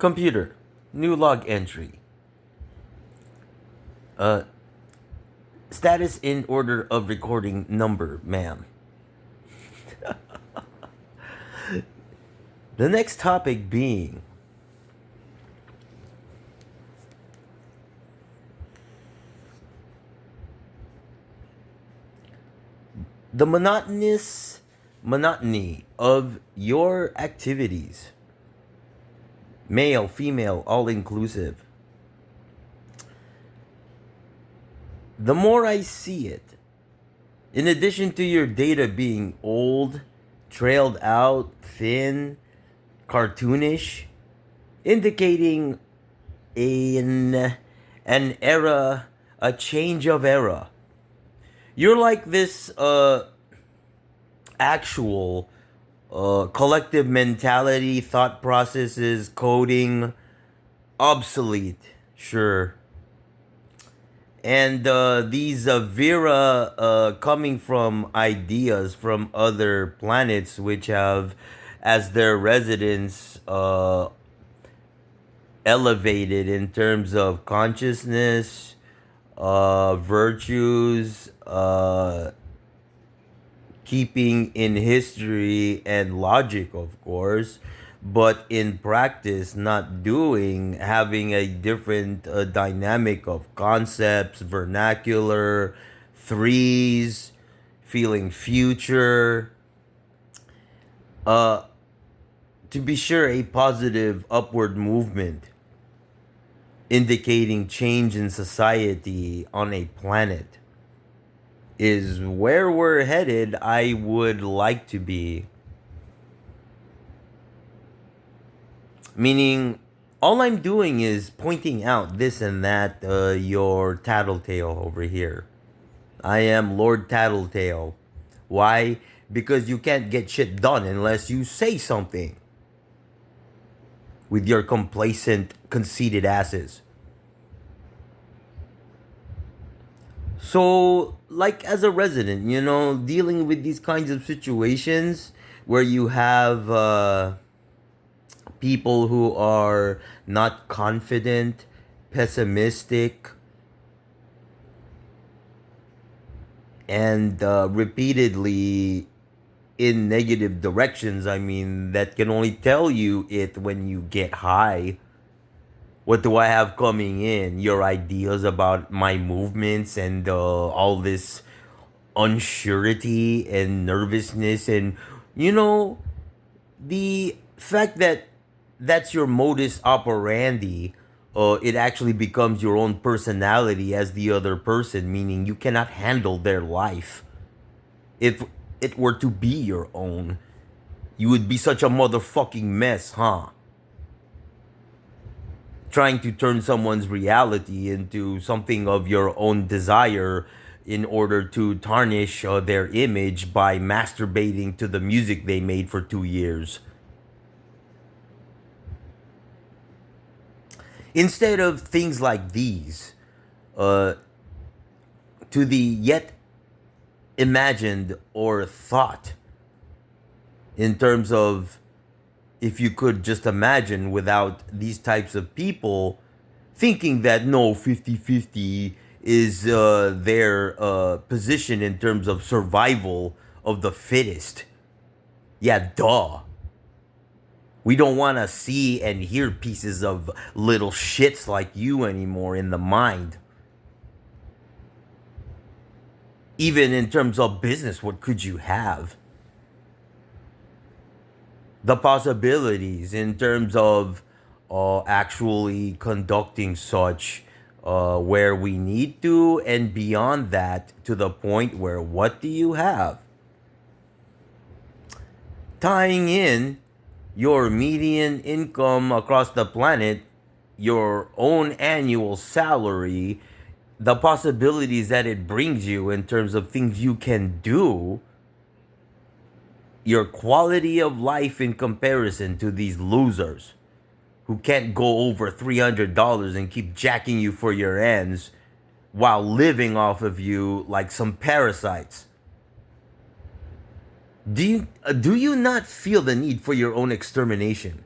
Computer, new log entry. Uh, Status in order of recording number, ma'am. The next topic being the monotony of your activities. Male, female, all inclusive. The more I see it, in addition to your data being old, trailed out, thin, cartoonish, indicating an era, a change of era. You're like this actual collective mentality, thought processes, coding, obsolete, sure. And these Vera coming from ideas from other planets which have as their residents elevated in terms of consciousness, virtues, keeping in history and logic, of course, but in practice, not doing, having a different dynamic of concepts, vernacular, threes, feeling future. Uh, to be sure, a positive upward movement indicating change in society on a planet is where we're headed. I would like to be. Meaning, all I'm doing is pointing out this and that, your tattletale over here. I am Lord Tattletale. Why? Because you can't get shit done unless you say something. With your complacent, conceited asses. So, like as a resident, dealing with these kinds of situations where you have people who are not confident, pessimistic, and repeatedly in negative directions. I mean, that can only tell you it when you get high. What do I have coming in? Your ideas about my movements and all this unsurety and nervousness, and the fact that that's your modus operandi. It actually becomes your own personality as the other person, meaning you cannot handle their life. If it were to be your own, you would be such a motherfucking mess, huh? Trying to turn someone's reality into something of your own desire in order to tarnish their image by masturbating to the music they made for 2 years. Instead of things like these, to the yet imagined or thought, in terms of if you could just imagine without these types of people thinking that no 50-50 is their position in terms of survival of the fittest. Yeah, duh. We don't want to see and hear pieces of little shits like you anymore in the mind. Even in terms of business, what could you have? The possibilities in terms of actually conducting such where we need to, and beyond that, to the point where what do you have? Tying in your median income across the planet, your own annual salary, the possibilities that it brings you in terms of things you can do, your quality of life in comparison to these losers who can't go over $300 and keep jacking you for your ends while living off of you like some parasites. Do you not feel the need for your own extermination?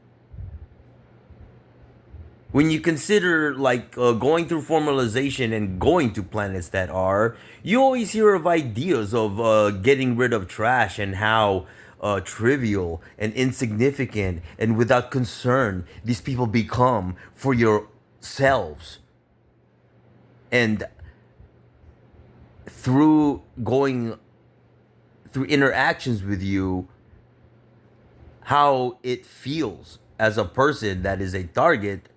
when you consider like going through formalization and going to planets that are, you always hear of ideas of getting rid of trash and how trivial and insignificant and without concern these people become for yourselves. And through going through interactions with you, how it feels as a person that is a target,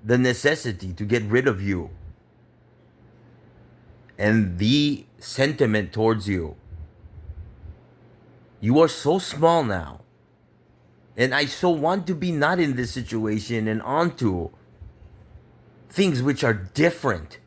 the necessity to get rid of you, and the sentiment towards you. You are so small now. And I so want to be not in this situation and onto things which are different